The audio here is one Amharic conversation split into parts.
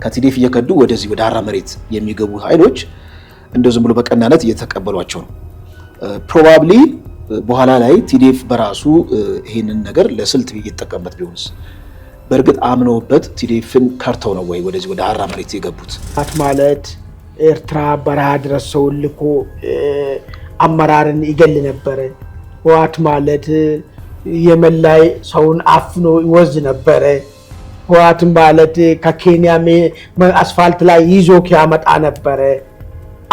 ከቲዲኤፍ እየከዱ ወደዚህ ወደ ሀራ መሬት የሚገቡ ኃይሎች እንደው ዝም ብሎ በቀናነት እየተቀበሏቸው ነው። ፕሮባብሊ በኋላ ላይ ቲዲኤፍ በራሱ ይሄንን ነገር ለስልት እየተጠቀመበት ቢሆንስ? በእርግጥ አምነውበት ቲዲኤፍን ከርተው ነው ወይ ወደዚህ ወደ ሀራ መሬት የገቡት? ማለት ኤርትራ በረሃ ድረስ ሰውን ልኮ አመራርን ይገል ነበረ። ህወሓት ማለት የመን ላይ ሰውን አፍኖ ይወዝ ነበረ። ህወሓት ማለት ከኬንያ አስፋልት ላይ ይዞ ያመጣ ነበረ።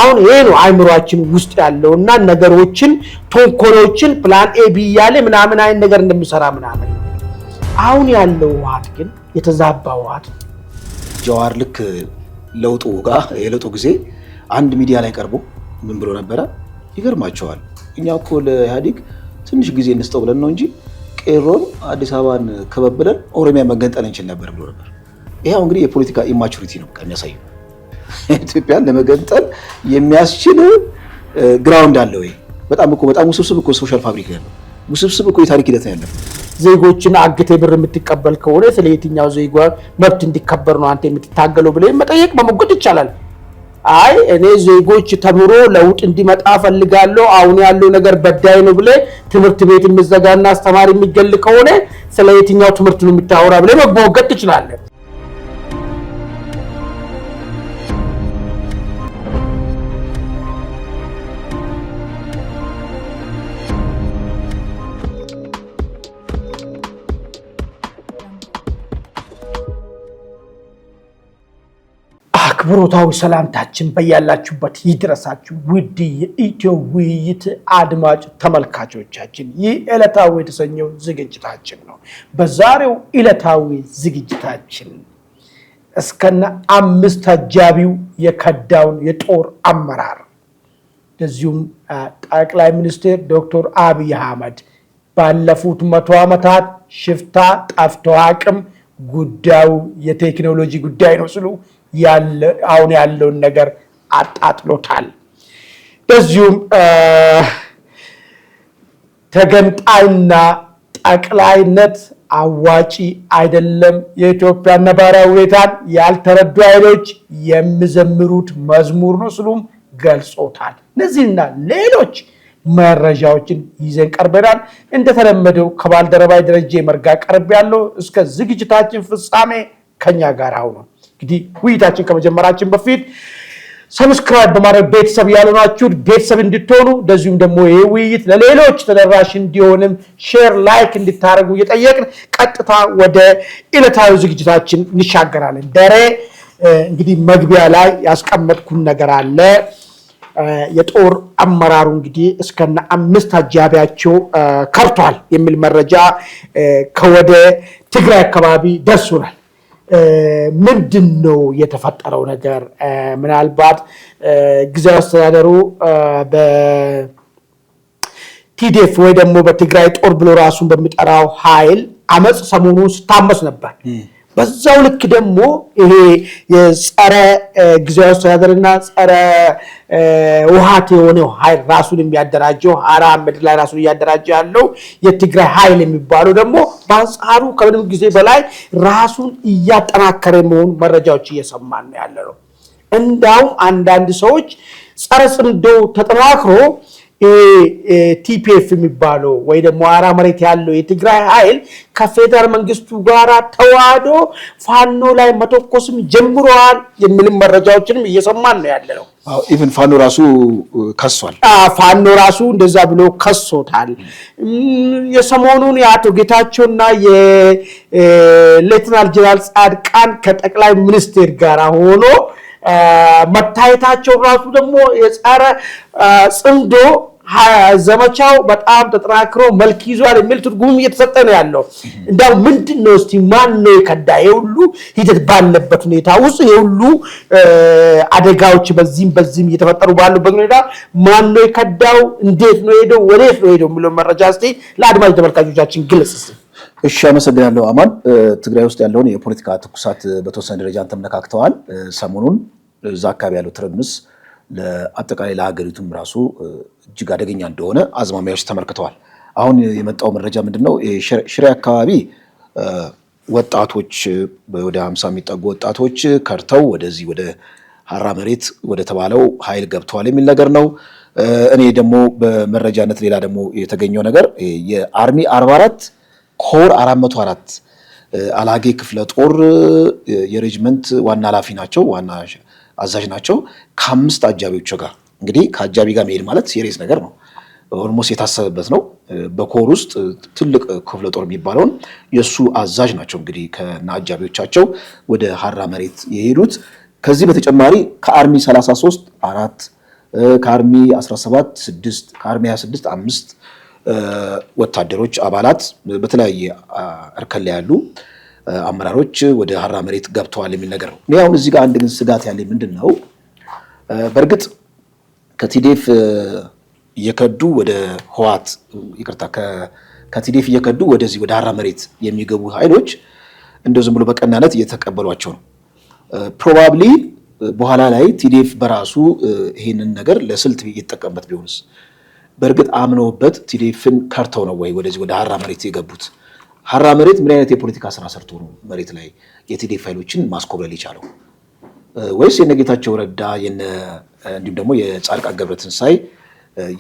አሁን ይሄ ነው አይምሮአችን ውስጥ ያለውና ነገሮችን ተንኮሎችን ፕላን ኤ ቢ ያለ ምናምን አይን ነገር እንደምሰራ ምናምን። አሁን ያለው ህወሓት ግን የተዛባ ህወሓት። ጀዋር ልክ ለውጡ ጋር የለውጡ ጊዜ አንድ ሚዲያ ላይ ቀርቦ ምን ብሎ ነበረ? ይገርማቸዋል። እኛ እኮ ለኢህአዴግ ትንሽ ጊዜ እንስጠው ብለን ነው እንጂ ቄሮን አዲስ አበባን ከበብለን ኦሮሚያ መገንጠል እንችል ነበር ብሎ ነበር። ይሄው እንግዲህ የፖለቲካ ኢማቹሪቲ ነው ከሚያሳየው። ኢትዮጵያን ለመገንጠል የሚያስችል ግራውንድ አለ ወይ? በጣም ውስብስብ እኮ ሶሻል ፋብሪክ ያለው ውስብስብ እኮ የታሪክ ሂደት ያለው። ዜጎችን አግቴ ብር የምትቀበል ከሆነ ስለ የትኛው ዜጋ መብት እንዲከበር ነው አንተ የምትታገለው ብለህ መጠየቅ መሞገት ይቻላል። አይ እኔ ዜጎች ተምሮ ለውጥ እንዲመጣ ፈልጋለሁ፣ አሁን ያለው ነገር በዳይ ነው ብለህ ትምህርት ቤት የሚዘጋና አስተማሪ የሚገል ከሆነ ስለ የትኛው ትምህርት ነው የምታወራ ብለህ መሞገት ትችላለህ። አክብሮታዊ ሰላምታችን በያላችሁበት ይድረሳችሁ ውድ የኢትዮ ውይይት አድማጭ ተመልካቾቻችን። ይህ ዕለታዊ የተሰኘው ዝግጅታችን ነው። በዛሬው ዕለታዊ ዝግጅታችን እስከነ 5 አጃቢው የከዳውን የጦር አመራር እንደዚሁም ጠቅላይ ሚኒስትር ዶክተር አብይ አህመድ ባለፉት 100 ዓመታት ሽፍታ ጠፍቶ አቅም ጉዳዩ የቴክኖሎጂ ጉዳይ ነው ሲሉ አሁን ያለውን ነገር አጣጥሎታል። በዚሁም ተገንጣይና ጠቅላይነት አዋጪ አይደለም፣ የኢትዮጵያ ነባራዊ ሁኔታን ያልተረዱ ኃይሎች የሚዘምሩት መዝሙር ነው ሲሉም ገልጾታል። እነዚህና ሌሎች መረጃዎችን ይዘን ቀርበናል። እንደተለመደው ከባልደረባይ ደረጀ መርጋ ቀርብ ያለው እስከ ዝግጅታችን ፍጻሜ ከኛ ጋር አሁን እንግዲህ ውይይታችን ከመጀመራችን በፊት ሰብስክራይብ በማድረግ ቤተሰብ ያልሆናችሁ ቤተሰብ እንድትሆኑ እንደዚሁም ደግሞ ይሄ ውይይት ለሌሎች ተደራሽ እንዲሆንም ሼር ላይክ እንድታደርጉ እየጠየቅን ቀጥታ ወደ ዕለታዊ ዝግጅታችን እንሻገራለን። ደሬ እንግዲህ መግቢያ ላይ ያስቀመጥኩን ነገር አለ። የጦር አመራሩ እንግዲህ እስከነ 5 አጃቢያቸው ከርቷል የሚል መረጃ ከወደ ትግራይ አካባቢ ደርሶናል። ምንድነው የተፈጠረው ነገር? ምናልባት ጊዜያዊ አስተዳደሩ በቲዲኤፍ ወይ ደግሞ በትግራይ ጦር ብሎ ራሱን በሚጠራው ኃይል አመጽ ሰሞኑን ስታመስ ነበር። በዛው ልክ ደግሞ ይሄ የጸረ ጊዜያዊ አስተዳደርና ጸረ ውሃት የሆነው ኃይል ራሱን የሚያደራጀው ሀራ ምድር ላይ ራሱን እያደራጀ ያለው የትግራይ ኃይል የሚባለው ደግሞ በአንጻሩ ከምንም ጊዜ በላይ ራሱን እያጠናከረ መሆኑ መረጃዎች እየሰማን ነው ያለው። እንዳውም አንዳንድ ሰዎች ጸረ ጽምዶ ተጠናክሮ ቲፒኤፍ የሚባለው ወይ ደግሞ ሀራ መሬት ያለው የትግራይ ኃይል ከፌደራል መንግስቱ ጋር ተዋህዶ ፋኖ ላይ መተኮስም ጀምሯል የሚል መረጃዎችንም እየሰማን ነው ያለው። ኢቭን ፋኖ ራሱ ከሷል። ፋኖ ራሱ እንደዛ ብሎ ከሶታል። የሰሞኑን የአቶ ጌታቸውና የሌተናል ጀነራል ጻድቃን ከጠቅላይ ሚኒስትር ጋር ሆኖ መታየታቸው ራሱ ደግሞ የጸረ ጽምዶ ዘመቻው በጣም ተጠናክሮ መልክ ይዟል የሚል ትርጉም እየተሰጠ ነው ያለው። እንዳው ምንድነው እስቲ ማን ነው የከዳ? የሁሉ ሂደት ባለበት ሁኔታ ውስጥ የሁሉ አደጋዎች በዚህም እየተፈጠሩ ባሉበት ሁኔታ ማን ነው የከዳው? እንዴት ነው ሄደው? ወዴት ነው ሄደው የሚለው መረጃ እስቲ ለአድማጭ ተመልካቾቻችን ግልጽ። እሺ፣ አመሰግናለሁ አማን። ትግራይ ውስጥ ያለውን የፖለቲካ ትኩሳት በተወሰነ ደረጃ ተመለካክተዋል። ሰሞኑን እዛ አካባቢ ያለው ትርምስ ለአጠቃላይ ለሀገሪቱም ራሱ እጅግ አደገኛ እንደሆነ አዝማሚያዎች ተመልክተዋል። አሁን የመጣው መረጃ ምንድነው? ሽሬ አካባቢ ወጣቶች ወደ 50 የሚጠጉ ወጣቶች ከርተው ወደዚህ ወደ ሀራ መሬት ወደ ተባለው ኃይል ገብተዋል የሚል ነገር ነው። እኔ ደግሞ በመረጃነት ሌላ ደግሞ የተገኘው ነገር የአርሚ 44 ኮር 404 አላጌ ክፍለ ጦር የሬጅመንት ዋና ኃላፊ ናቸው፣ ዋና አዛዥ ናቸው። ከ5 አጃቢዎች ጋር እንግዲህ ከአጃቢ ጋር መሄድ ማለት ሲሪየስ ነገር ነው። ኦልሞስት የታሰበበት ነው። በኮር ውስጥ ትልቅ ክፍለ ጦር የሚባለውን የእሱ አዛዥ ናቸው እንግዲህ ከና አጃቢዎቻቸው ወደ ሀራ መሬት የሄዱት። ከዚህ በተጨማሪ ከአርሚ 33 4 ከአርሚ 17 6 ከአርሚ 26 5 ወታደሮች አባላት በተለያየ እርከን ላይ ያሉ አመራሮች ወደ ሀራ መሬት ገብተዋል የሚል ነገር ነው። እኔ አሁን እዚህ ጋር አንድ ግን ስጋት ያለኝ ምንድን ነው፣ በእርግጥ ከቲዴፍ እየከዱ ወደ ህዋት ይቅርታ ከቲዴፍ እየከዱ ወደዚህ ወደ ሀራ መሬት የሚገቡ ኃይሎች እንደው ዝም ብሎ በቀናነት እየተቀበሏቸው ነው። ፕሮባብሊ በኋላ ላይ ቲዴፍ በራሱ ይሄንን ነገር ለስልት እየተጠቀምበት ቢሆንስ? በእርግጥ አምነውበት ቲዴፍን ከርተው ነው ወይ ወደዚህ ወደ ሀራ መሬት የገቡት? ሀራ መሬት ምን አይነት የፖለቲካ ስራ ሰርቶ ነው መሬት ላይ የቲዴፍ ኃይሎችን ማስኮብለል የቻለው? ወይስ የነጌታቸው ረዳ እንዲሁም ደግሞ የጻድቃን ገብረትንሳኤ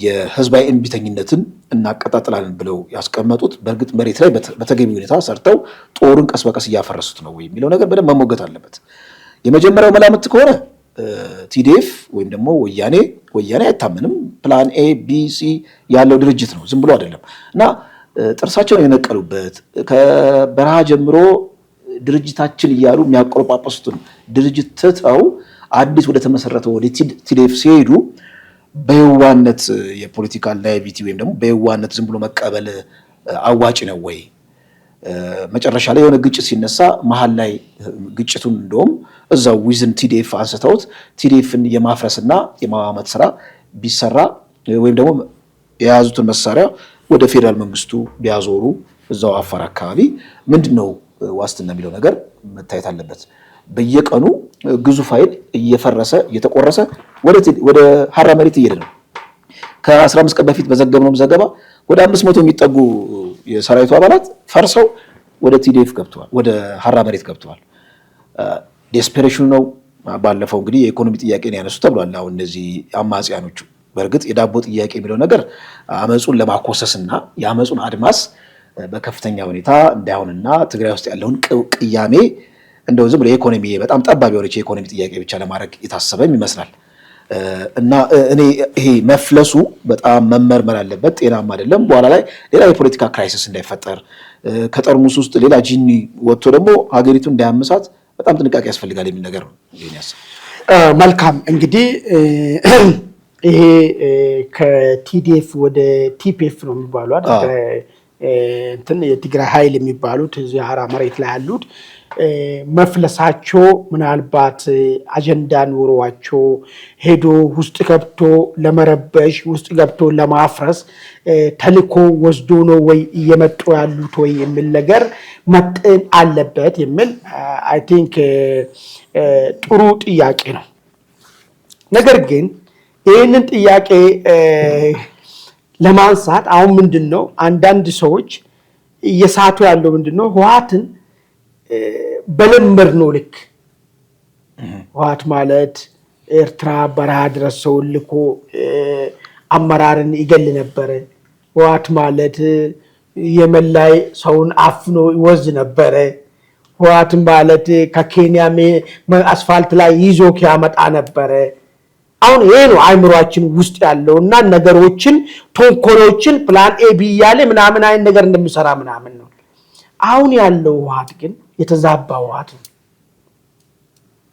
የህዝባዊ እምቢተኝነትን እናቀጣጥላለን ብለው ያስቀመጡት በእርግጥ መሬት ላይ በተገቢ ሁኔታ ሰርተው ጦሩን ቀስ በቀስ እያፈረሱት ነው ወይ የሚለው ነገር በደንብ መሞገት አለበት። የመጀመሪያው መላምት ከሆነ ቲዴፍ ወይም ደግሞ ወያኔ አይታመንም። ፕላን ኤ ቢ ሲ ያለው ድርጅት ነው፣ ዝም ብሎ አይደለም። እና ጥርሳቸውን የነቀሉበት ከበረሃ ጀምሮ ድርጅታችን እያሉ የሚያቆረጳጳሱትን ድርጅት ትተው አዲስ ወደ ተመሰረተው ወደ ቲዴፍ ሲሄዱ በየዋነት የፖለቲካል ናይቪቲ ወይም ደግሞ በየዋነት ዝም ብሎ መቀበል አዋጭ ነው ወይ? መጨረሻ ላይ የሆነ ግጭት ሲነሳ መሀል ላይ ግጭቱን እንደውም እዛው ዊዝን ቲዲኤፍ አንስተውት ቲዲኤፍን የማፍረስና የማማመት ስራ ቢሰራ ወይም ደግሞ የያዙትን መሳሪያ ወደ ፌዴራል መንግስቱ ቢያዞሩ እዛው አፋር አካባቢ ምንድነው ዋስትና የሚለው ነገር መታየት አለበት። በየቀኑ ግዙፍ ኃይል እየፈረሰ እየተቆረሰ ወደ ሀራ መሬት እየሄደ ነው። ከ15 ቀን በፊት በዘገብነው ዘገባ ወደ 500 የሚጠጉ የሰራዊቱ አባላት ፈርሰው ወደ ቲዲኤፍ ገብተዋል፣ ወደ ሀራ መሬት ገብተዋል። ዴስፔሬሽኑ ነው። ባለፈው እንግዲህ የኢኮኖሚ ጥያቄ ነው ያነሱ ተብሏል። አሁን እነዚህ አማጽያኖቹ በእርግጥ የዳቦ ጥያቄ የሚለው ነገር አመጹን ለማኮሰስና የአመጹን አድማስ በከፍተኛ ሁኔታ እንዳይሆንና ትግራይ ውስጥ ያለውን ቅያሜ እንደው ዝም ብሎ የኢኮኖሚ በጣም ጠባብ የሆነች የኢኮኖሚ ጥያቄ ብቻ ለማድረግ የታሰበም ይመስላል። እና እኔ ይሄ መፍለሱ በጣም መመርመር አለበት፣ ጤናማ አይደለም። በኋላ ላይ ሌላ የፖለቲካ ክራይሲስ እንዳይፈጠር ከጠርሙስ ውስጥ ሌላ ጂኒ ወጥቶ ደግሞ ሀገሪቱ እንዳያመሳት በጣም ጥንቃቄ ያስፈልጋል የሚል ነገር ነው። መልካም እንግዲህ ይሄ ከቲዲኤፍ ወደ ቲፒኤፍ ነው የሚባሉ እንትን የትግራይ ኃይል የሚባሉት እዚህ ሀራ መሬት ላይ ያሉት መፍለሳቸው ምናልባት አጀንዳ ኖሯቸው ሄዶ ውስጥ ገብቶ ለመረበሽ ውስጥ ገብቶ ለማፍረስ ተልኮ ወስዶ ነው ወይ እየመጡ ያሉት ወይ የሚል ነገር መጠን አለበት የሚል አይ ቲንክ ጥሩ ጥያቄ ነው። ነገር ግን ይህንን ጥያቄ ለማንሳት አሁን ምንድነው አንዳንድ ሰዎች እየሳቱ ያለው ምንድነው ህወሓትን በለመር ነው ልክ ህወሓት ማለት ኤርትራ በረሃ ድረስ ሰው ልኮ አመራርን ይገል ነበር። ህወሓት ማለት የመን ላይ ሰውን አፍኖ ይወዝ ነበር። ህወሓት ማለት ከኬንያ አስፋልት ላይ ይዞ ያመጣ ነበር። አሁን ይሄ ነው አይምሮአችን ውስጥ ያለውና ነገሮችን ተንኮሎችን ፕላን ኤ ቢ ያለ ምናምን አይን ነገር እንደሚሰራ ምናምን ነው። አሁን ያለው ህወሓት ግን የተዛባ ህወሓት ነው።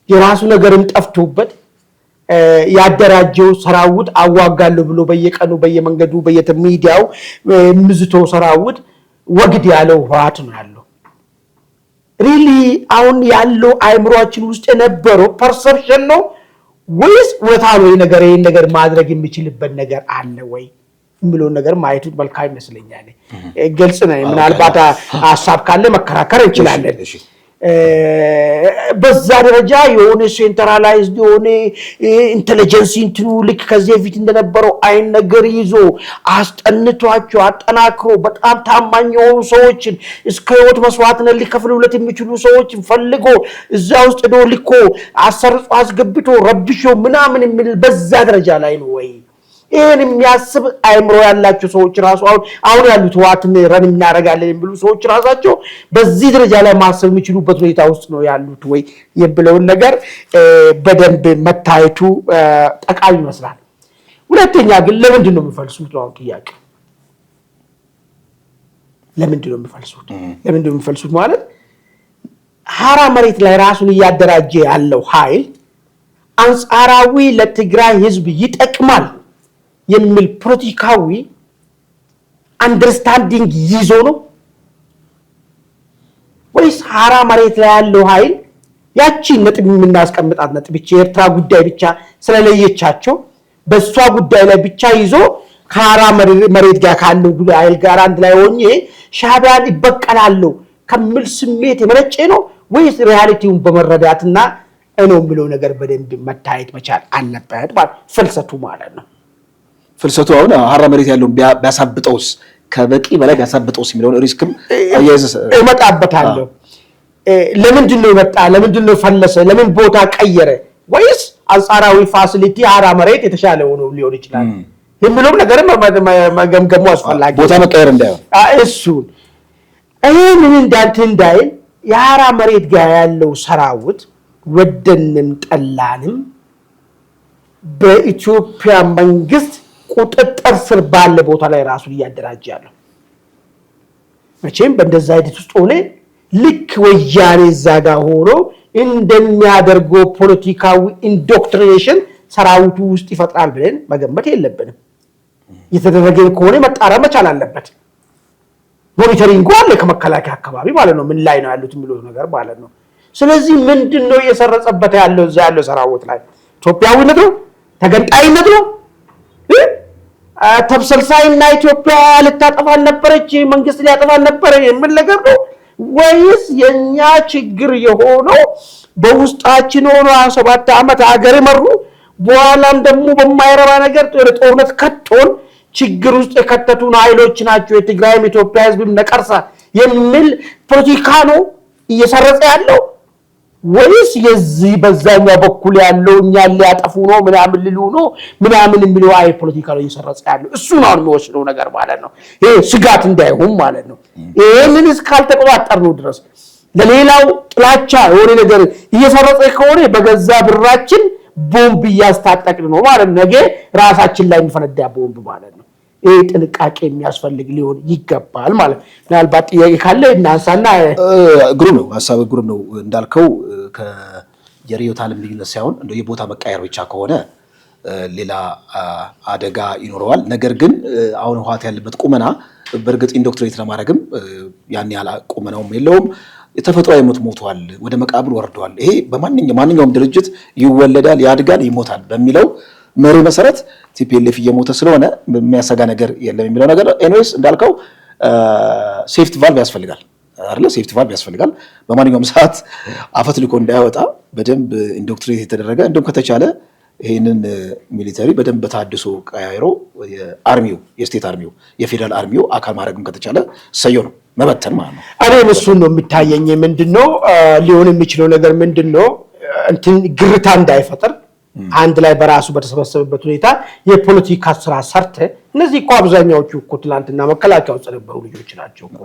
የራሱ ነገርም ጠፍቶበት ያደራጀው ሰራዊት አዋጋለሁ ብሎ በየቀኑ በየመንገዱ በየሚዲያው ምዝቶ ሰራዊት ወግድ ያለው ህወሓት ነው ያለው። ሪሊ አሁን ያለው አይምሮአችን ውስጥ የነበረው ፐርሰፕሽን ነው ወይስ ወታሎ ነገር ይሄን ነገር ማድረግ የሚችልበት ነገር አለ ወይ የሚለው ነገር ማየቱ መልካም ይመስለኛል። ግልጽ ነው። ምናልባት ሐሳብ ካለ መከራከር እንችላለን። በዛ ደረጃ የሆነ ሴንትራላይዝድ የሆነ ኢንተለጀንስ እንትኑ ልክ ከዚህ በፊት እንደነበረው አይን ነገር ይዞ አስጠንቷቸው አጠናክሮ በጣም ታማኝ የሆኑ ሰዎችን እስከ ህይወት መስዋዕትነት ሊከፍሉለት የሚችሉ ሰዎችን ፈልጎ እዛ ውስጥ ዶ ልኮ አሰርጾ አስገብቶ ረብሾ ምናምን የሚል በዛ ደረጃ ላይ ነው ወይ? ይሄን የሚያስብ አይምሮ ያላቸው ሰዎች ራሱ አሁን ያሉት ዋትን ረን እናረጋለን የሚሉ ሰዎች ራሳቸው በዚህ ደረጃ ላይ ማሰብ የሚችሉበት ሁኔታ ውስጥ ነው ያሉት ወይ የብለውን ነገር በደንብ መታየቱ ጠቃሚ ይመስላል። ሁለተኛ ግን ለምንድን ነው የሚፈልሱት ነው ጥያቄ። ለምንድን ነው የሚፈልሱት ማለት ሐራ መሬት ላይ ራሱን እያደራጀ ያለው ኃይል አንጻራዊ ለትግራይ ህዝብ ይጠቅማል የሚል ፖለቲካዊ አንደርስታንዲንግ ይዞ ነው ወይስ ሐራ መሬት ላይ ያለው ኃይል ያቺ ነጥብ የምናስቀምጣት ነጥብ ብቻ የኤርትራ ጉዳይ ብቻ ስለለየቻቸው በሷ ጉዳይ ላይ ብቻ ይዞ ሐራ መሬት ጋር ካለው ኃይል ጋር አንድ ላይ ሆኜ ሻዕቢያን ይበቀላሉ ከሚል ስሜት የመነጨ ነው ወይስ ሪያሊቲውን በመረዳትና ነው የሚለው ነገር በደንብ መታየት መቻል አለበት ማለት ፍልሰቱ ማለት ነው። ፍልሰቱ አሁን ሐራ መሬት ያለውን ቢያሳብጠውስ ከበቂ በላይ ቢያሳብጠውስ የሚለውን ሪስክም አያይዘስ እመጣበታለሁ። ለምንድን ነው መጣ? ለምንድን ነው ፈለሰ? ለምን ቦታ ቀየረ? ወይስ አንጻራዊ ፋሲሊቲ ሐራ መሬት የተሻለ ሆኖ ሊሆን ይችላል የሚለው ነገር መገምገሙ አስፈላጊ ቦታ መቀየር እንዳይሆን እሱን ይሄንን እንዳይል የሐራ መሬት ጋር ያለው ሰራዊት ወደንም ጠላንም በኢትዮጵያ መንግስት ቁጥጥር ስር ባለ ቦታ ላይ ራሱን እያደራጀ ያለው መቼም በእንደዛ አይነት ውስጥ ሆነ ልክ ወያኔ ዛጋ ሆኖ እንደሚያደርገው ፖለቲካዊ ኢንዶክትሪኔሽን ሰራዊቱ ውስጥ ይፈጥራል ብለን መገመት የለብንም። የተደረገ ከሆነ መጣራ መቻል አለበት። ሞኒተሪንግ አለ ከመከላከያ አካባቢ ማለት ነው። ምን ላይ ነው ያሉት የሚለው ነገር ማለት ነው። ስለዚህ ምንድነው እየሰረጸበት ያለው እዛ ያለው ሰራዊት ላይ? ኢትዮጵያዊነት ነው? ተገንጣይነት ነው? ተብሰልሳይና ኢትዮጵያ ልታጠፋን ነበረች መንግስት ሊያጠፋን ነበር የሚል ነገር ነው ወይስ የኛ ችግር የሆነው በውስጣችን ሆኖ 7 ዓመት ሀገር መሩ በኋላም ደግሞ በማይረባ ነገር ጦርነት ከቶን ችግር ውስጥ የከተቱን ኃይሎች ናቸው የትግራይም ኢትዮጵያ ህዝብም ነቀርሳ የሚል ፖለቲካ ነው እየሰረጸ ያለው ወይስ የዚህ በዛኛው በኩል ያለው እኛን ሊያጠፉ ነው ምናምን ሊሉ ነው ምናምን የሚለው አይ ፖለቲካ ነው እየሰረጸ ያለው? እሱ ነው የሚወስነው ነገር ማለት ነው። ይሄ ስጋት እንዳይሆን ማለት ነው። ይሄንን እስካልተቆጣጠርነው ድረስ ለሌላው ጥላቻ የሆነ ነገር እየሰረጸ ከሆነ በገዛ ብራችን ቦምብ እያስታጠቅን ነው ማለት ነው። ነገ ራሳችን ላይ የሚፈነዳ ቦምብ ማለት ነው። ይሄ ጥንቃቄ የሚያስፈልግ ሊሆን ይገባል ማለት ነው። ምናልባት ጥያቄ ካለ እናንሳና ግሩም ነው ሐሳብ ግሩም ነው እንዳልከው ከየሪዮት ዓለም ልዩነት ሳይሆን እንደ የቦታ መቃየር ብቻ ከሆነ ሌላ አደጋ ይኖረዋል። ነገር ግን አሁን ህወሓት ያለበት ቁመና በእርግጥ ኢንዶክትሪኔት ለማድረግም ያን ያህል ቁመናውም የለውም። የተፈጥሯዊ ሞት ሞቷል፣ ወደ መቃብር ወርዷል። ይሄ በማንኛውም ድርጅት ይወለዳል፣ ያድጋል፣ ይሞታል በሚለው መሪ መሰረት ቲፒኤልኤፍ እየሞተ ስለሆነ የሚያሰጋ ነገር የለም የሚለው ነገር ኤኒዌይስ እንዳልከው ሴፍቲ ቫልቭ ያስፈልጋል አይደል? ሴፍቲ ቫልቭ ያስፈልጋል። በማንኛውም ሰዓት አፈትልኮ እንዳይወጣ በደንብ ኢንዶክትሪኔት የተደረገ እንደውም ከተቻለ ይሄንን ሚሊተሪ በደንብ በታድሶ ቀያይሮ የአርሚው የስቴት አርሚው የፌደራል አርሚው አካል ማድረግም ከተቻለ ሰየው ነው መበተን ማለት ነው። እኔ እሱን ነው የሚታየኝ። ምንድነው ሊሆን የሚችለው ነገር ምንድነው እንትን ግርታ እንዳይፈጠር አንድ ላይ በራሱ በተሰበሰበበት ሁኔታ የፖለቲካ ስራ ሰርተ እነዚህ እኮ አብዛኛዎቹ እኮ ትላንትና መከላከያ ውስጥ ነበሩ ልጆች ናቸው እኮ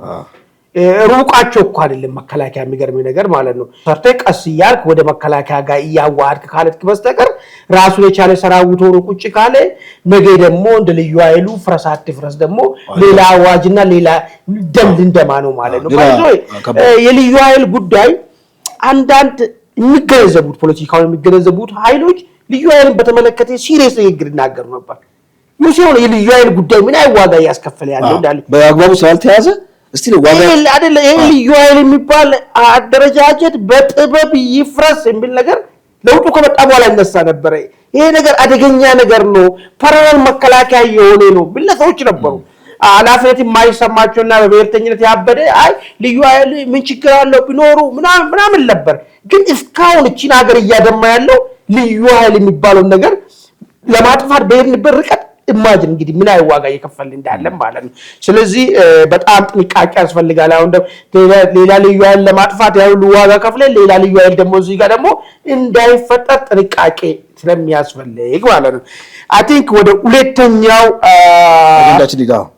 ሩቃቸው እኮ አይደለም መከላከያ የሚገርም ነገር ማለት ነው። ሰርተ ቀስ እያልክ ወደ መከላከያ ጋር እያዋሃድክ ካለትክ በስተቀር ራሱ የቻለ ሰራዊት ሆኖ ቁጭ ካለ ነገ ደግሞ እንደ ልዩ ኃይሉ ፍረሳት ፍረስ ደግሞ ሌላ አዋጅና ሌላ ደም እንደማ ነው ማለት ነው። የልዩ ኃይል ጉዳይ አንዳንድ የሚገነዘቡት ፖለቲካው የሚገነዘቡት ኃይሎች ልዩ ኃይልን በተመለከተ ሲሪየስ ንግግር ይናገሩ ነበር። ሙሴውን የልዩ ኃይል ጉዳይ ምን አይዋጋ ያስከፈለ ያለው እንዳለ በአግባቡ ስላልተያዘ እስቲ ነው ዋጋ አይደለ? ይሄ ልዩ ኃይል የሚባል አደረጃጀት በጥበብ ይፍረስ የሚል ነገር ለውጡ ከመጣ በኋላ ይነሳ ነበር። ይሄ ነገር አደገኛ ነገር ነው፣ ፓራላል መከላከያ የሆነ ነው ብለሰዎች ነበሩ። ኃላፊነት የማይሰማቸውና በብሔርተኝነት ያበደ አይ ልዩ ኃይል ምን ችግር አለው ቢኖሩ ምናምን ነበር። ግን እስካሁን እቺን ሀገር እያደማ ያለው ልዩ ኃይል የሚባለው ነገር ለማጥፋት በሄድንበት ርቀት ኢማጂን እንግዲህ ምን አይነት ዋጋ እየከፈልን እንዳለን ማለት ነው። ስለዚህ በጣም ጥንቃቄ ያስፈልጋል። አሁን ሌላ ልዩ ኃይል ለማጥፋት ያው ዋጋ ከፍለን ሌላ ልዩ ኃይል ደግሞ እዚህ ጋር ደግሞ እንዳይፈጠር ጥንቃቄ ስለሚያስፈልግ ማለት ነው። አይ ቲንክ ወደ ሁለተኛው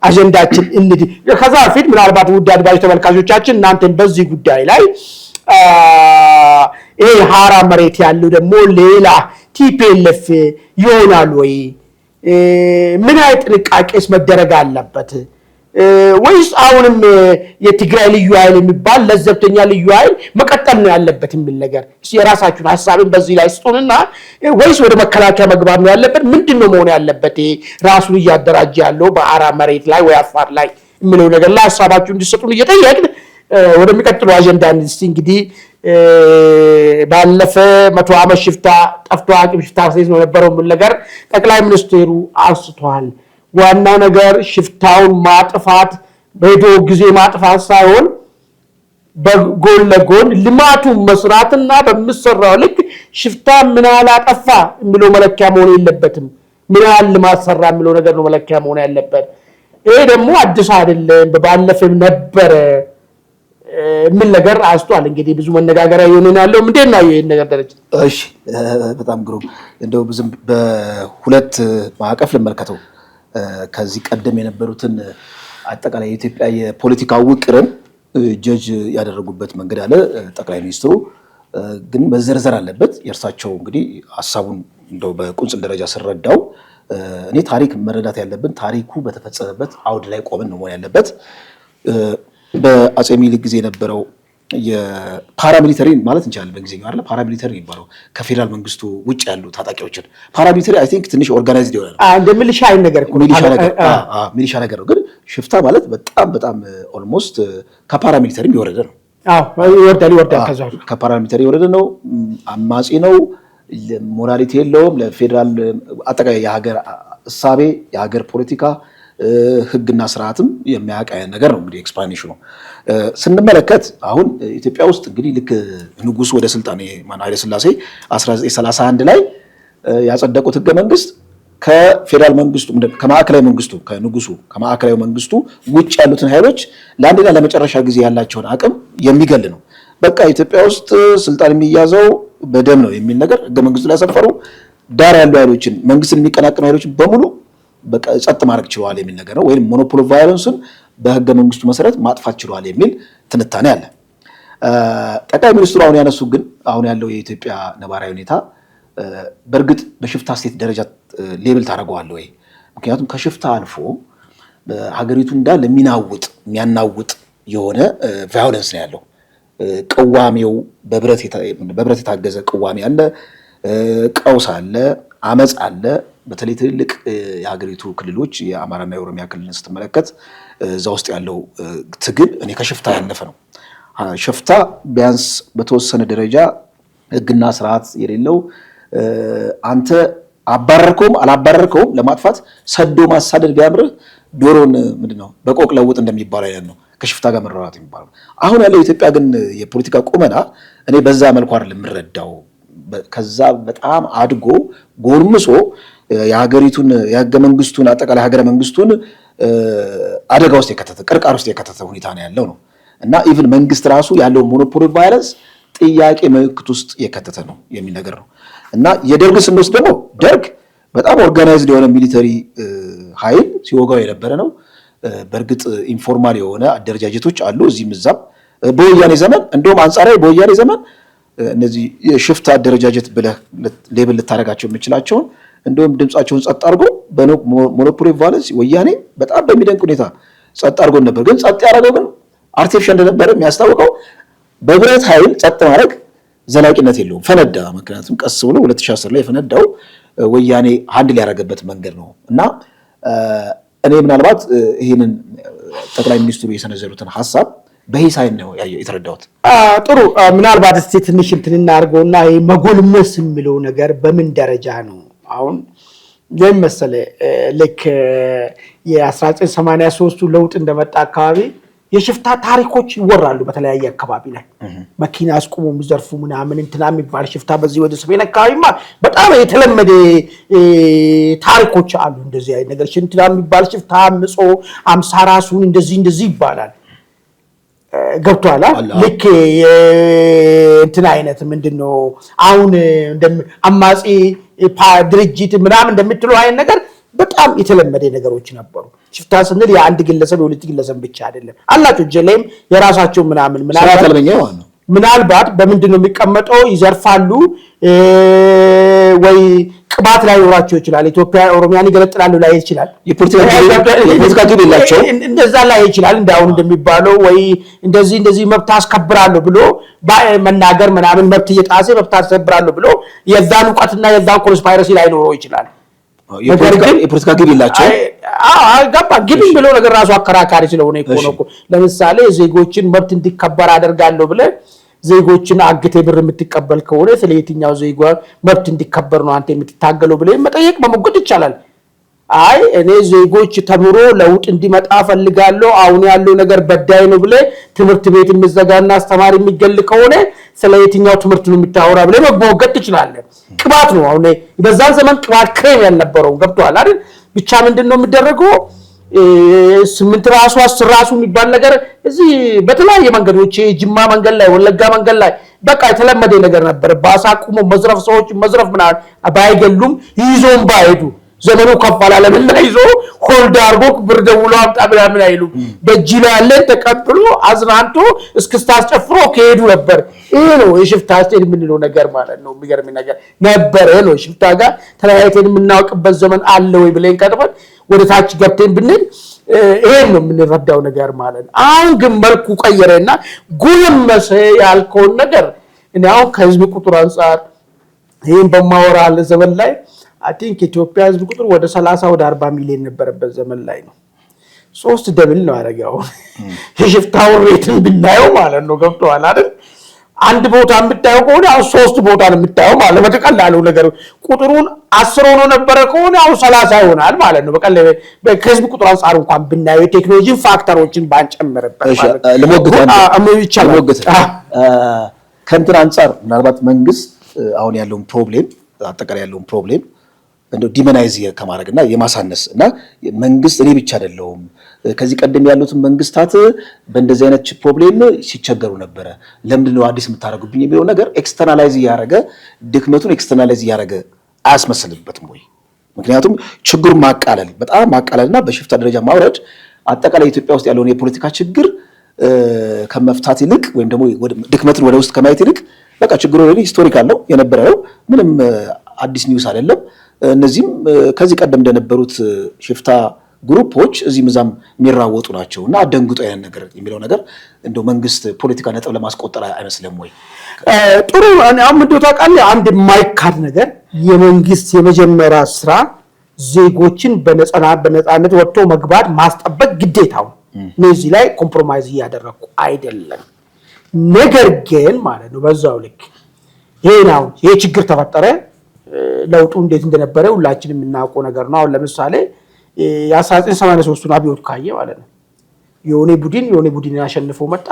አጀንዳችን እንግዲህ ከዛ በፊት ምናልባት ውድ አድማጭ ተመልካቾቻችን እናንተን በዚህ ጉዳይ ላይ ይሄ ሀራ መሬት ያለው ደግሞ ሌላ ቲፒኤልኤፍ ይሆናል ወይ? ምን አይነት ጥንቃቄስ መደረግ አለበት? ወይስ አሁንም የትግራይ ልዩ ኃይል የሚባል ለዘብተኛ ልዩ ኃይል መቀጠል ነው ያለበት የሚል ነገር የራሳችሁን ሐሳብን በዚህ ላይ ስጡንና ወይስ ወደ መከላከያ መግባት ነው ያለበት? ምንድነው መሆን ያለበት? ራሱን እያደራጀ ያለው በሀራ መሬት ላይ ወይ አፋር ላይ የሚለው ነገር ላይ ሐሳባችሁን እንዲሰጡን እየጠየቅን ወደሚቀጥለው አጀንዳ እንግዲህ ባለፈ 100 ዓመት ሽፍታ ጠፍቶ አቅም ሽፍታ ሲይዝ ነው የነበረው ምን ነገር ጠቅላይ ሚኒስትሩ አንስቷል። ዋናው ነገር ሽፍታውን ማጥፋት በሄዶ ጊዜ ማጥፋት ሳይሆን በጎን ለጎን ልማቱን መስራትና በሚሰራው ልክ ሽፍታ ምን አላጠፋ የሚለው መለኪያ መሆን የለበትም። ምን ያህል ልማት ሰራ የሚለው ነገር ነው መለኪያ መሆን ያለበት። ይሄ ደግሞ አዲስ አይደለም፣ ባለፈም ነበረ ምን ነገር አስቷል። እንግዲህ ብዙ መነጋገሪያ ይሆናል። ምንድን ነው ይሄን ነገር ደረጃ? እሺ በጣም ግሩም። እንደው ብዙም በሁለት ማዕቀፍ ልመልከተው። ከዚህ ቀደም የነበሩትን አጠቃላይ የኢትዮጵያ የፖለቲካ ውቅርን ጀጅ ያደረጉበት መንገድ አለ። ጠቅላይ ሚኒስትሩ ግን መዘርዘር አለበት። የእርሳቸው እንግዲህ ሐሳቡን እንደው በቁንጽል ደረጃ ስረዳው እኔ ታሪክ መረዳት ያለብን ታሪኩ በተፈጸመበት አውድ ላይ ቆመን ነው ያለበት። በአጼ ሚኒሊክ ጊዜ የነበረው የፓራሚሊተሪ ማለት እንችላለን በጊዜው አይደል? ፓራሚሊተሪ የሚባለው ከፌደራል መንግስቱ ውጭ ያሉ ታጣቂዎችን ፓራሚሊተሪ አይ ቲንክ ትንሽ ኦርጋናይዝድ ይሆናል። እንደ ሚሊሻ ነገር እኮ ሚሊሻ ነገር ነው። ግን ሽፍታ ማለት በጣም ኦልሞስት ከፓራሚሊተሪም የወረደ ነው። ይወርዳል። ከፓራሚሊተሪ የወረደ ነው። አማጺ ነው። ሞራሊቲ የለውም። ለፌደራል አጠቃላይ የሀገር እሳቤ የሀገር ፖለቲካ ህግና ስርዓትም የሚያውቅ ነገር ነው። እንግዲህ ኤክስፕላኔሽኑ ስንመለከት አሁን ኢትዮጵያ ውስጥ እንግዲህ ልክ ንጉሱ ወደ ስልጣን ኃይለ ሥላሴ 1931 ላይ ያጸደቁት ህገ መንግስት ከፌደራል መንግስቱ ከማዕከላዊ መንግስቱ ከንጉሱ ከማዕከላዊ መንግስቱ ውጭ ያሉትን ኃይሎች ለአንድና ለመጨረሻ ጊዜ ያላቸውን አቅም የሚገል ነው። በቃ ኢትዮጵያ ውስጥ ስልጣን የሚያዘው በደም ነው የሚል ነገር ህገ መንግስቱ ላይ ያሰፈሩ፣ ዳር ያሉ ኃይሎችን መንግስትን የሚቀናቀኑ ኃይሎችን በሙሉ በቃ ጸጥ ማድረግ ችሏል የሚል ነገር ነው። ወይም ሞኖፖሊ ቫዮለንስን በህገ መንግስቱ መሰረት ማጥፋት ችሏል የሚል ትንታኔ አለ። ጠቅላይ ሚኒስትሩ አሁን ያነሱ ግን አሁን ያለው የኢትዮጵያ ነባራዊ ሁኔታ በእርግጥ በሽፍታ ስቴት ደረጃ ሌብል ታደርገዋለህ ወይ? ምክንያቱም ከሽፍታ አልፎ ሀገሪቱ እንዳለ የሚያናውጥ የሆነ ቫዮለንስ ነው ያለው። ቅዋሜው በብረት የታገዘ ቅዋሜ አለ፣ ቀውስ አለ፣ አመፅ አለ። በተለይ ትልልቅ የሀገሪቱ ክልሎች የአማራና የኦሮሚያ ክልልን ስትመለከት እዛ ውስጥ ያለው ትግል እኔ ከሽፍታ ያለፈ ነው። ሽፍታ ቢያንስ በተወሰነ ደረጃ ህግና ስርዓት የሌለው አንተ አባረርከውም አላባረርከውም ለማጥፋት ሰዶ ማሳደድ ቢያምርህ ዶሮን ምንድነው በቆቅ ለውጥ እንደሚባለው አይነት ነው ከሽፍታ ጋር መራራት የሚባለው። አሁን ያለው ኢትዮጵያ ግን የፖለቲካ ቁመና እኔ በዛ መልኩ አይደለም የምረዳው። ከዛ በጣም አድጎ ጎርምሶ የሀገሪቱን የህገ መንግስቱን አጠቃላይ ሀገረ መንግስቱን አደጋ ውስጥ የከተተ ቅርቃር ውስጥ የከተተ ሁኔታ ነው ያለው ነው እና ኢቭን መንግስት ራሱ ያለው ሞኖፖሊ ቫዮለንስ ጥያቄ ምልክት ውስጥ የከተተ ነው የሚል ነገር ነው እና የደርግ ስንወስድ ደግሞ ደርግ በጣም ኦርጋናይዝድ የሆነ ሚሊተሪ ኃይል ሲወጋው የነበረ ነው። በእርግጥ ኢንፎርማል የሆነ አደረጃጀቶች አሉ እዚህም እዛም። በወያኔ ዘመን እንደውም አንጻራዊ በወያኔ ዘመን እነዚህ የሽፍታ አደረጃጀት ብለህ ሌብል ልታደርጋቸው የምችላቸውን እንደውም ድምጻቸውን ጸጥ አድርጎ በሞኖፖሊ ቫዮለንስ ወያኔ በጣም በሚደንቅ ሁኔታ ጸጥ አድርጎ ነበር። ግን ጸጥ ያደረገው ግን አርቲፊሻል እንደነበረ የሚያስታውቀው በብረት ኃይል ጸጥ ማድረግ ዘላቂነት የለውም፣ ፈነዳ። ምክንያቱም ቀስ ብሎ 2010 ላይ የፈነዳው ወያኔ አንድ ሊያደርግበት መንገድ ነው እና እኔ ምናልባት ይህንን ጠቅላይ ሚኒስትሩ የሰነዘሩትን ሀሳብ በሂሳይ ነው የተረዳሁት። ጥሩ። ምናልባት እስቲ ትንሽ እንትን እናድርገውና መጎልመስ የሚለው ነገር በምን ደረጃ ነው? አሁን ለምሳሌ ልክ የ1983 ለውጥ እንደመጣ አካባቢ የሽፍታ ታሪኮች ይወራሉ በተለያየ አካባቢ ላይ መኪና አስቆሞ የሚዘርፉ ምናምን እንትና የሚባል ሽፍታ በዚህ ወደ ሰሜን አካባቢማ በጣም የተለመደ ታሪኮች አሉ። እንደዚህ አይነት ነገር እንትና የሚባል ሽፍታ ምጾ አምሳ ራሱን እንደዚህ ይባላል። ገብቷል። ልክ እንትና አይነት ምንድነው አሁን አማጺ ድርጅት ምናምን እንደምትለው አይነት ነገር በጣም የተለመደ ነገሮች ነበሩ። ሽፍታ ስንል የአንድ ግለሰብ የሁለት ግለሰብ ብቻ አይደለም አላቸው። ጀሌም የራሳቸው ምናልባት በምንድነው የሚቀመጠው ይዘርፋሉ ወይ ቅባት ላይ ወራቸው ይችላል። ኢትዮጵያ ኦሮሚያን ይገለጥላሉ ላይ ይችላል። የፖለቲካ ግብ የላቸው እንደዛ ላይ ይችላል። እንዳውን እንደሚባለው ወይ እንደዚህ መብት አስከብራለሁ ብሎ መናገር ምናምን መብት እየጣሰ መብት አስከብራለሁ ብሎ የዛን ዕውቀትና የዛን ኮንስፓይረሲ ላይ ኖሮ ይችላል። የፖለቲካ ግብ የላቸው ገባ ግብ ብሎ ነገር ራሱ አከራካሪ ስለሆነ እኮ ለምሳሌ ዜጎችን መብት እንዲከበር አደርጋለሁ ብለ ዜጎችን አግቴ ብር የምትቀበል ከሆነ ስለየትኛው ዜጋ መብት እንዲከበር ነው አንተ የምትታገለው ብለ መጠየቅ መሞገት ይቻላል። አይ እኔ ዜጎች ተምሮ ለውጥ እንዲመጣ ፈልጋለሁ አሁን ያለው ነገር በዳይ ነው ብለ ትምህርት ቤት የሚዘጋና አስተማሪ የሚገል ከሆነ ስለየትኛው ትምህርት ነው የምታወራ ብለ መሞገት ይችላል። ቅባት ነው አሁን በዛን ዘመን ቅባት ክሬም ያልነበረው ገብቷል አይደል? ብቻ ምንድነው የሚደረገው 8 ራሱ 10 ራሱ የሚባል ነገር እዚህ በተለያየ መንገዶች ጅማ መንገድ ላይ ወለጋ መንገድ ላይ በቃ የተለመደ ነገር ነበር። ባሳቁሞ መዝረፍ ሰዎች መዝረፍ ምናምን ባይገሉም ይዞም ባይሄዱ ዘመኑ ከፋላ ለምን ይዞ ሆልድ አርጎ ብር ደውሎ አምጣ ምናምን አይሉም። በእጅ ላይ ያለ ተቀብሎ አዝናንቶ እስክስታ አስጨፍሮ ከሄዱ ነበር። ይሄ ነው የሽፍታ ስቴድ የምንለው ነገር ማለት ነው። የሚገርም ነገር ነበር ነው። ሽፍታ ጋር ተለያይተን የምናውቅበት ዘመን አለ ወይ ብለን ቀጥፈን ወደ ታች ገብተን ብንል ይሄን ነው የምንረዳው ነገር ማለት ነው። አሁን ግን መልኩ ቀየረና ጉልመሰ ያልከው ነገር እኔ አሁን ከህዝብ ቁጥር አንፃር ይሄን በማወራለ ዘመን ላይ I think ኢትዮጵያ ህዝብ ቁጥር ወደ 30 ወደ 40 ሚሊዮን ነበረበት ዘመን ላይ ነው። 3 ደብል ነው ያደረገው የሽፍታው ሬትን ብናየው ማለት ነው። ገብቷል አይደል? አንድ ቦታ የምታየው ከሆነ አሁን 3 ቦታ ነው የምታየው ማለት በተቀላለው ነገር ቁጥሩን 10 ሆኖ ነበር ከሆነ አሁን 30 ይሆናል ማለት ነው። ከህዝብ ቁጥር አንፃር እንኳን ብናየው የቴክኖሎጂ ፋክተሮችን ባንጨምርበት ማለት ለሞግት ከእንትን አንፃር ምናልባት መንግስት አሁን ያለውን ፕሮብሌም አጠቃላይ ያለውን ፕሮብሌም እንደው ዲሞናይዝ ከማድረግና የማሳነስ እና መንግስት እኔ ብቻ አይደለሁም ከዚህ ቀደም ያሉትን መንግስታት በእንደዚህ አይነት ፕሮብሌም ሲቸገሩ ነበር ለምንድነው አዲስ የምታረጉብኝ የሚለው ነገር ኤክስተርናላይዝ ያረገ ድክመቱን ኤክስተርናላይዝ ያረገ አያስመስልበትም ወይ? ምክንያቱም ችግሩን ማቃለል በጣም ማቃለልና በሽፍታ ደረጃ ማውረድ አጠቃላይ ኢትዮጵያ ውስጥ ያለውን የፖለቲካ ችግር ከመፍታት ይልቅ ወይም ደግሞ ድክመትን ወደ ውስጥ ከማየት ይልቅ በቃ ችግሩ ሂስቶሪካል ነው የነበረ ነው ምንም አዲስ ኒውስ አይደለም። እነዚህም ከዚህ ቀደም እንደነበሩት ሽፍታ ግሩፖች እዚህ ምዛም የሚራወጡ ናቸውና አደንግጦ ያን ነገር የሚለው ነገር እንደው መንግስት ፖለቲካ ነጥብ ለማስቆጠር አይመስልም ወይ? ጥሩ አሁን ምንድነው ታውቃለህ አንድ የማይካድ ነገር የመንግስት የመጀመሪያ ስራ ዜጎችን በነፃነት ወጥቶ መግባት ማስጠበቅ ግዴታው ነው። እዚህ ላይ ኮምፕሮማይዝ እያደረኩ አይደለም። ነገር ግን ማለት ነው በዛው ልክ ይሄ ችግር ተፈጠረ ለውጡ እንዴት እንደነበረ ሁላችንም የምናውቀው ነገር ነው። አሁን ለምሳሌ የ1983 አብዮት ካየ ማለት ነው የሆነ ቡድን ያሸንፈው መጣ።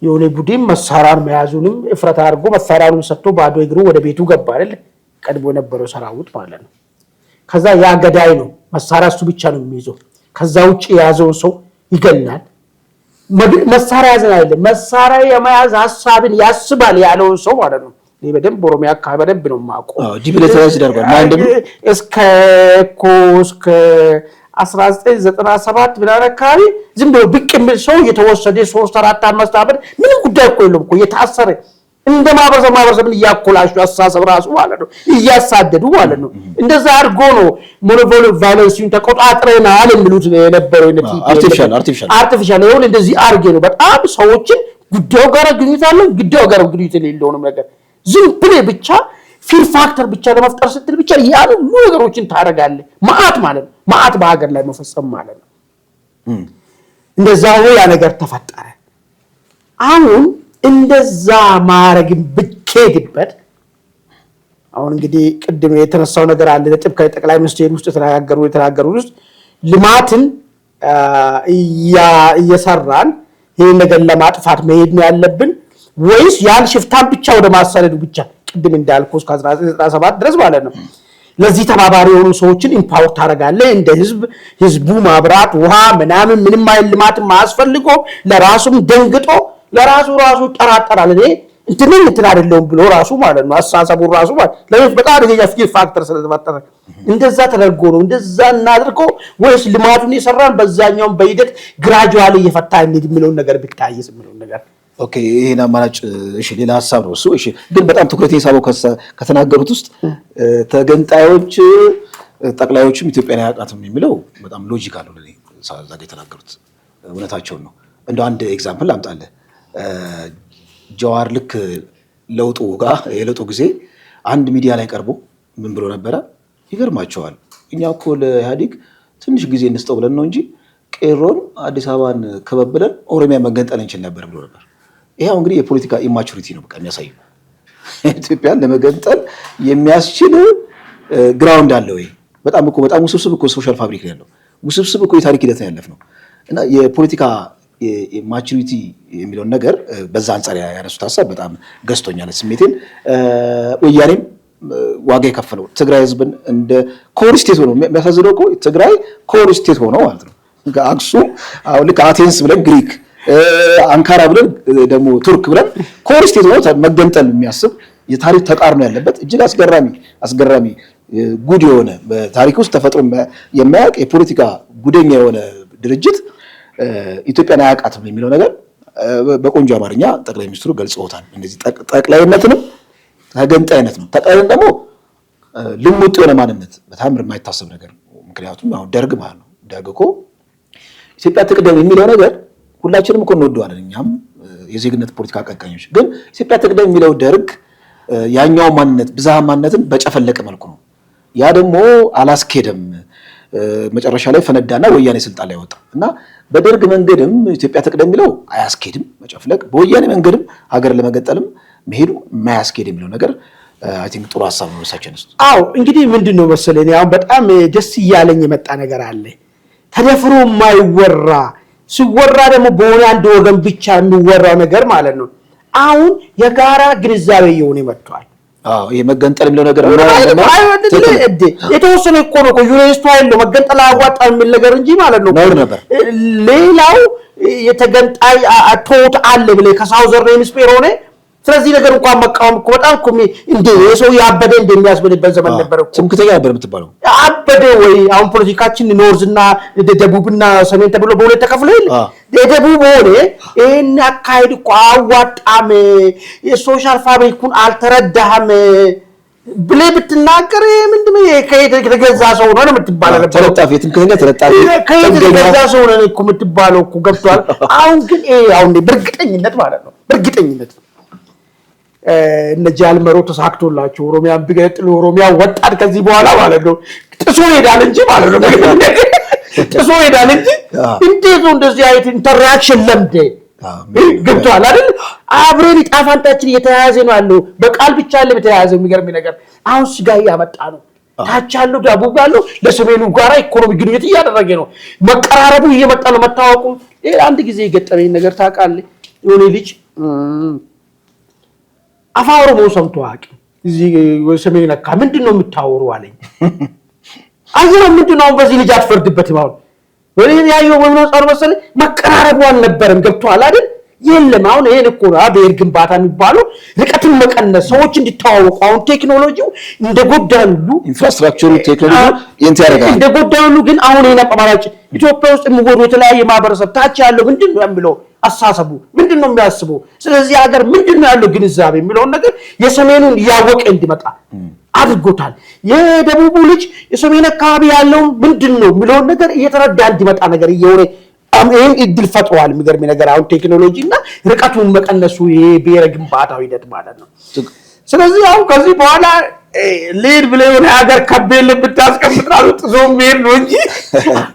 የሆነ ቡድን መሳሪያን መያዙንም እፍረት አድርጎ መሳሪያውን ሰጥቶ ባዶ እግሩ ወደ ቤቱ ገባ አይደል? ቀድሞ የነበረው ሰራዊት ማለት ነው። ከዛ ያ ገዳይ ነው መሳሪያ እሱ ብቻ ነው የሚይዘው። ከዛ ውጪ የያዘውን ሰው ይገላል። መሳሪያ ያዘን አይደለም መሳሪያ የመያዝ ሐሳብን ያስባል ያለው ሰው ማለት ነው። በደንብ ኦሮሚያ አካባቢ በደንብ ነው የማውቀው። ዲፕሎማሲ ደርጓል ማንደም እስከ 1997 ብላና አካባቢ ዝም ብሎ ብቅ የሚል ሰው የተወሰደ 3 4 5 ዓመት ምንም ጉዳይ እኮ የለም እኮ የታሰረ እንደ ማህበረሰብን እያኮላሹ አሳሰብ ራሱ ማለት ነው እያሳደዱ ማለት ነው። እንደዛ አድርጎ ነው ሞኖፖሊ ቫይለንስን ተቆጣጥረናል የሚሉት የነበረው አርቲፊሻል ይሁን እንደዚህ አርጌ ነው በጣም ሰዎችን ጉዳዩ ጋር ግንኙነት የሌለው ነገር ዝም ብለህ ብቻ ፊር ፋክተር ብቻ ለመፍጠር ስትል ብቻ ያሉ ነገሮችን ታረጋለህ። ማአት ማለት ነው ማአት በሀገር ላይ መፈጸም ማለት ነው። እንደዛው ያ ነገር ተፈጠረ። አሁን እንደዛ ማረግን ብትሄድበት አሁን እንግዲህ ቅድም የተነሳው ነገር አለ ነጥብ ከጠቅላይ ሚኒስትሩ ውስጥ የተናገሩ ውስጥ ልማትን እየሰራን ይሄን ነገር ለማጥፋት መሄድ ነው ያለብን ወይስ ያን ሽፍታን ብቻ ወደ ማሳደዱ ብቻ ቅድም እንዳልኩ እስከ 1997 ድረስ ማለት ነው ለዚህ ተባባሪ የሆኑ ሰዎችን ኢምፓወር ታደርጋለህ እንደ ህዝቡ ማብራት ውሃ ምንም አይል ልማት ማስፈልጎ ለራሱም ደንግጦ ለራሱ ጠራጠራል እኔ እንትን አይደለም ብሎ ራሱ ማለት ነው አሳሳቡ ራሱ ማለት ለምን በጣም ደረጃ ፋክተር ስለተፈጠረ እንደዛ ተደርጎ ነው እንደዛ እናድርጎ ወይስ ልማቱን ይሰራል በዛኛው በሂደት ግራጁዋሊ እየፈታ የሚለው ነገር ቢታይስ የሚለው ነገር ኦኬ ይሄና ማራጭ እሺ ሌላ ሐሳብ ነው እሱ እሺ ግን በጣም ትኩረት የሳበው ከተናገሩት ውስጥ ተገንጣዮች ጠቅላዮችም ኢትዮጵያን አያውቃትም የሚለው በጣም ሎጂካል ነው ለኔ ሳዛጋ የተናገሩት እውነታቸው ነው እንደ አንድ ኤግዛምፕል አምጣለህ ጀዋር ልክ የለውጡ ጊዜ አንድ ሚዲያ ላይ ቀርቦ ምን ብሎ ነበር ይገርማቸዋል እኛ እኮ ለኢህአዴግ ትንሽ ጊዜ እንስጠው ብለን ነው እንጂ ቄሮን አዲስ አበባን ከበብለን ኦሮሚያ መገንጠል እንችል ነበር ብሎ ነበር ይሄው እንግዲህ የፖለቲካ ኢማቹሪቲ ነው በቃ የሚያሳየው ኢትዮጵያን ለመገንጠል የሚያስችል ግራውንድ አለ ወይ በጣም ውስብስብ እኮ ሶሻል ፋብሪክ ያለው ውስብስብ እኮ የታሪክ ሂደት ያለፍ ነው እና የፖለቲካ ማቹሪቲ የሚለውን ነገር በዛ አንፃር ያነሱት ሐሳብ በጣም ገዝቶኛል ስሜቴን ወያኔም ዋጋ የከፈለው ትግራይ ህዝብን እንደ ኮር ስቴት ሆኖ የሚያሳዝነው እኮ ትግራይ ኮር ስቴት ሆኖ ማለት ነው አክሱም አሁን ልክ አቴንስ ብለን ግሪክ አንካራ ብለን ደግሞ ቱርክ ብለን ኮር ስቴት ሆኖ መገንጠል የሚያስብ የታሪክ ተቃርኖ ያለበት እጅግ አስገራሚ ጉድ የሆነ በታሪክ ውስጥ ተፈጥሮ የማያውቅ የፖለቲካ ጉደኛ የሆነ ድርጅት ኢትዮጵያን አያውቃትም የሚለው ነገር በቆንጆ አማርኛ ጠቅላይ ሚኒስትሩ ገልጸውታል እንደዚህ ጠቅላይነትንም ተገንጣይነትንም ተቃራኒ ደግሞ ልሙጥ የሆነ ማንነት በጣም የማይታሰብ ነገር ምክንያቱም አሁን ደርግ ማለት ነው ደርግ እኮ ኢትዮጵያ ትቅደም የሚለው ነገር ሁላችንም እኮ እንወደዋለን እኛም የዜግነት ፖለቲካ አቀንቃኞች ግን ኢትዮጵያ ትቅደም የሚለው ደርግ ያኛው ማንነት ብዝሃ ማንነትን በጨፈለቀ መልኩ ነው ያ ደግሞ አላስኬደም መጨረሻ ላይ ፈነዳና ወያኔ ስልጣን ላይ ወጣ እና በደርግ መንገድም ኢትዮጵያ ትቅደም የሚለው አያስኬድም መጨፍለቅ በወያኔ መንገድም ሀገር ለመገንጠልም መሄዱ ማያስኬድ የሚለው ነገር አይ ቲንክ ጥሩ ሐሳብ ነው ወሳቸንስ አዎ እንግዲህ ምንድነው መሰለኝ አሁን በጣም ደስ ይያለኝ የመጣ ነገር አለ ተደፍሮ የማይወራ ሲወራ ደግሞ በሆነ አንድ ወገን ብቻ የሚወራው ነገር ማለት ነው አሁን የጋራ ግንዛቤ የሆነ መጥቷል ይሄ መገንጠል የሚለው ነገር የተወሰነ እኮ ነው ዩኒቨርሲቲ አይደለም መገንጠል አያዋጣም የሚል ነገር እንጂ ማለት ነው ሌላው የተገንጣይ ቶት አለ ብለ ከሳውዘርን ሄሚስፌር ሆነ ስለዚህ ነገር እንኳን መቃወም እኮ በጣም እኮ እንደ የሰው ያበደ እንደሚያስብልበት ዘመን ነበር እኮ ስምክተኛ ነበር የምትባለው አበደ ወይ አሁን ፖለቲካችን ኖርዝና ደቡብና ሰሜን ተብሎ በሁለት ተከፍሎ የደቡብ ሆነ ይሄን አካሄድ እኮ አዋጣም የሶሻል ፋብሪኩን አልተረዳህም ብለ ብትናገር ምንድነው ከገዛ ሰው ነው የምትባለው ተረጣፊ ትምክተኛ ተረጣፊ ከገዛ ሰው ነው እኮ የምትባለው እኮ ገብቷል አሁን ግን አሁን በእርግጠኝነት ማለት ነው በእርግጠኝነት እነጃል መሮ ተሳክቶላችሁ ኦሮሚያን ቢገጥሉ ኦሮሚያ ወጣት ከዚህ በኋላ ማለት ነው ጥሶ ሄዳል እንጂ ማለት ነው ጥሶ ሄዳል እንጂ እንዴት ነው እንደዚህ አይነት ኢንተራክሽን ለምደ ገብቷል አይደል አብረን ጣፋንታችን እየተያያዘ ነው ያለው በቃል ብቻ አለ በተያያዘ የሚገርም ነገር አሁን ስጋይ ያመጣ ነው ታች ያለው ደቡብ ያለው ለሰሜኑ ጋራ ኢኮኖሚ ግንኙነት እያደረገ ነው መቀራረቡ እየመጣ ነው መታወቁ አንድ ጊዜ የገጠመኝ ነገር ታውቃለህ የሆነ ልጅ አፋውሮ ሰምቶ አቂ እዚህ ሰሜን አካ ምንድነው የምታወሩ አለኝ አየው ምንድነው በዚህ ልጅ አትፈርድበት ማለት ወሬ ያየው ወይ ነው ጻር መሰለ መቀራረቡ አልነበረም ገብቷል አይደል የለም አሁን ይሄን እኮ ነው አብሔር ግንባታ የሚባለው ርቀትን መቀነስ ሰዎች እንዲተዋወቁ አሁን ቴክኖሎጂው እንደጎዳሉ ኢንፍራስትራክቸሩ ቴክኖሎጂ እንት ያደርጋል እንደጎዳሉ ግን አሁን ይሄን አማራጭ ኢትዮጵያ ውስጥ የሚወዱ የተለያየ ማህበረሰብ ታች ያለው ምንድነው የሚለው አሳሰቡ ምንድነው የሚያስበው ስለዚህ ሀገር ምንድነው ያለው ግንዛቤ የሚለው ነገር የሰሜኑን ያወቀ እንዲመጣ አድርጎታል የደቡቡ ልጅ የሰሜን አካባቢ ያለው ምንድነው የሚለው ነገር እየተረዳ እንዲመጣ ነገር እየሆነ ይሄን እድል ፈጥሯል የሚገርም ነገር አሁን ቴክኖሎጂና ርቀቱን መቀነሱ ይሄ ብሔረ ግንባታው ሂደት ማለት ነው ስለዚህ አሁን ከዚህ በኋላ ሊድ ብለው ሀገር ከበል ብታስቀምጣሉ ጥዞም ሄር ነው እንጂ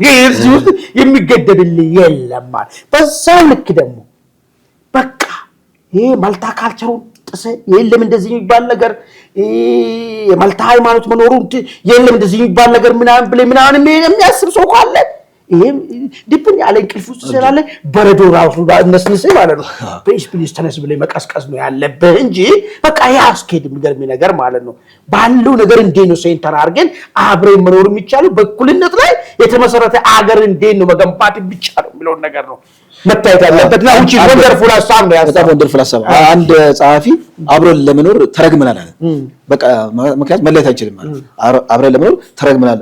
ይሄ የሚገደብልኝ የለም ማለት በዛው ልክ ደግሞ በቃ ይሄ ማልታ ካልቸሩ ጥሰ የለም እንደዚህ የሚባል ነገር የማልታ ሃይማኖት መኖሩ የለም እንደዚህ የሚባል ነገር ምናምን የሚያስብ ሰው ካለ ይሄም ዲፕን ያለ እንቅልፍ ውስጥ ስላለ በረዶ ራሱ ነስንስ ማለት ነው በስፒሊስ ተነስ ብለ መቀስቀስ ነው ያለበት እንጂ በቃ ያስኬድ የሚገርም ነገር ማለት ነው ባለው ነገር እንዴት ነው ሴንተር አድርገን አብረን መኖር የሚቻለው በእኩልነት ላይ የተመሰረተ አገር እንዴት ነው መገንባት የሚቻለው የሚለው ነገር ነው መታየት ያለበት ነው እንጂ ወንደርፉል ሐሳብ ነው ያሳብ ወንደርፉል ሐሳብ አንድ ጸሐፊ አብረን ለመኖር ተረግመናል አለ በቃ ምክንያት መለየት አይችልም ማለት አብረን ለመኖር ተረግመናል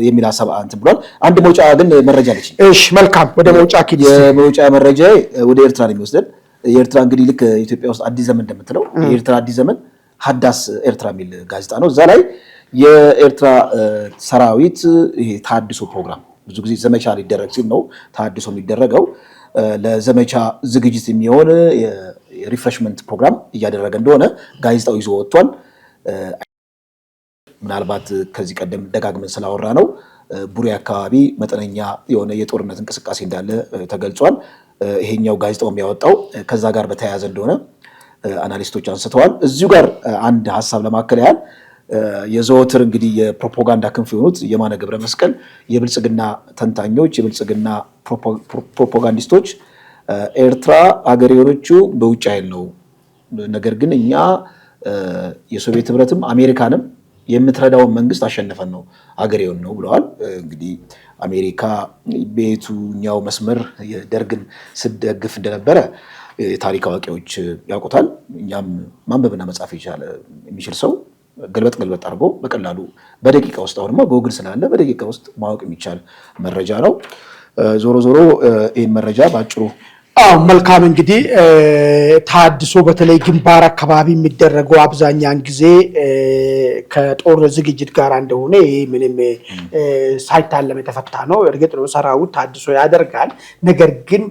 የሚል ሐሳብ አንተ ብሏል አንድ መውጫ ግን መረጃ አለች እሺ መልካም ወደ መውጫ ኪድ የመውጫ መረጃ ወደ ኤርትራ ነው የሚወስደን የኤርትራ እንግዲህ ልክ ኢትዮጵያ ውስጥ አዲስ ዘመን እንደምትለው የኤርትራ አዲስ ዘመን ሐዳስ ኤርትራ የሚል ጋዜጣ ነው እዛ ላይ የኤርትራ ሰራዊት ይሄ ታድሶ ፕሮግራም ብዙ ጊዜ ዘመቻ ሊደረግ ሲል ነው ታድሶ የሚደረገው ለዘመቻ ዝግጅት የሚሆን የሪፍሬሽመንት ፕሮግራም እያደረገ እንደሆነ ጋዜጣው ይዞ ወጥቷል ምናልባት ከዚህ ቀደም ደጋግመን ስላወራ ነው ቡሬ አካባቢ መጠነኛ የሆነ የጦርነት እንቅስቃሴ እንዳለ ተገልጿል ይሄኛው ጋዜጣው የሚያወጣው ከዛ ጋር በተያያዘ እንደሆነ አናሊስቶች አንስተዋል እዚሁ ጋር አንድ ሐሳብ ለማከል ያህል የዘወትር እንግዲህ የፕሮፓጋንዳ ክንፍ የሆኑት የማነ ገብረ መስቀል የብልጽግና ተንታኞች የብልጽግና ፕሮፓጋንዲስቶች ኤርትራ ሀገር የሆነችው በውጭ ኃይል ነው ነገር ግን እኛ የሶቪየት ህብረትም አሜሪካንም የምትረዳውን መንግስት አሸንፈን ነው ሀገር የሆነ ነው ብለዋል እንግዲህ አሜሪካ በየትኛው መስመር የደርግን ስትደግፍ እንደነበረ የታሪክ አዋቂዎች ያውቁታል እኛም ማንበብና መጻፍ የሚችል ሰው ገልበጥ አድርጎ በቀላሉ በደቂቃ ውስጥ አሁንማ ጎግል ስላለ በደቂቃ ውስጥ ማወቅ የሚቻል መረጃ ነው ዞሮ ይሄን መረጃ ባጭሩ መልካም እንግዲህ ታድሶ በተለይ ግንባር አካባቢ የሚደረገው አብዛኛን ጊዜ ከጦር ዝግጅት ጋር እንደሆነ ምንም ሳይታለም የተፈታ ነው እርግጥ ነው ሰራዊት ታድሶ ያደርጋል ነገር ግን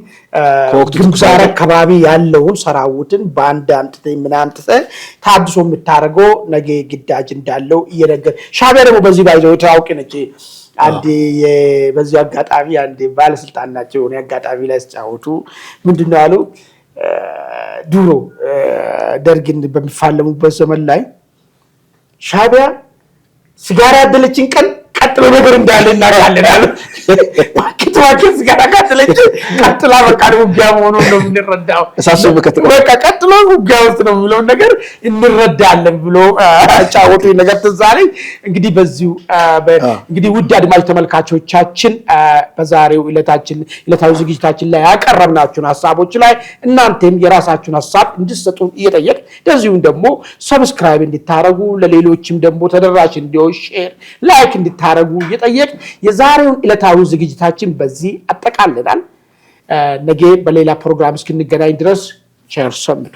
ግንባር አካባቢ ያለውን ሰራዊትን ባንድ አምጥተ ታድሶ የምታደርገው ነገ ግዳጅ እንዳለው እየነገር ሻዕቢያ ደግሞ በዚህ ባይዘው ታውቂ ነች አንድ በዚህ አጋጣሚ አንድ ባለስልጣን ናቸው ነው አጋጣሚ ላይ ሲጫወቱ ምንድነው ያለው ድሮ ደርግን በሚፋለሙበት ዘመን ላይ ሻዕቢያ ሲጋራ ያደለችን ቀን ቀጥሎ ነገር እንዳለ እናውቃለን አሉ ማክቷቸው ሲጋራ ያደለች ቀጥላ በቃ ውጊያ መሆኑን ነው የምንረዳው እሳቸው በቃ ቀጥሎ ውጊያ ውስጥ ነው የሚለው ነገር እንረዳለን ብሎ ጫወቱ ነገር ተዛሬ እንግዲህ በዚሁ እንግዲህ ውድ አድማጭ ተመልካቾቻችን በዛሬው ዕለታዊ ዝግጅታችን ላይ ያቀረብናችሁን ሐሳቦች ላይ እናንተም የራሳችሁን ሐሳብ እንድትሰጡ እየጠየቅ እንደዚሁም ደግሞ ሰብስክራይብ እንድታረጉ ለሌሎችም ደግሞ ተደራሽ እንዲሆን ሼር ላይክ እንድታረጉ እየጠየቅ የዛሬውን ዕለታዊ ዝግጅታችን በዚህ አጠቃልለናል ነገ በሌላ ፕሮግራም እስክንገናኝ ድረስ ቸር ሰንብቱ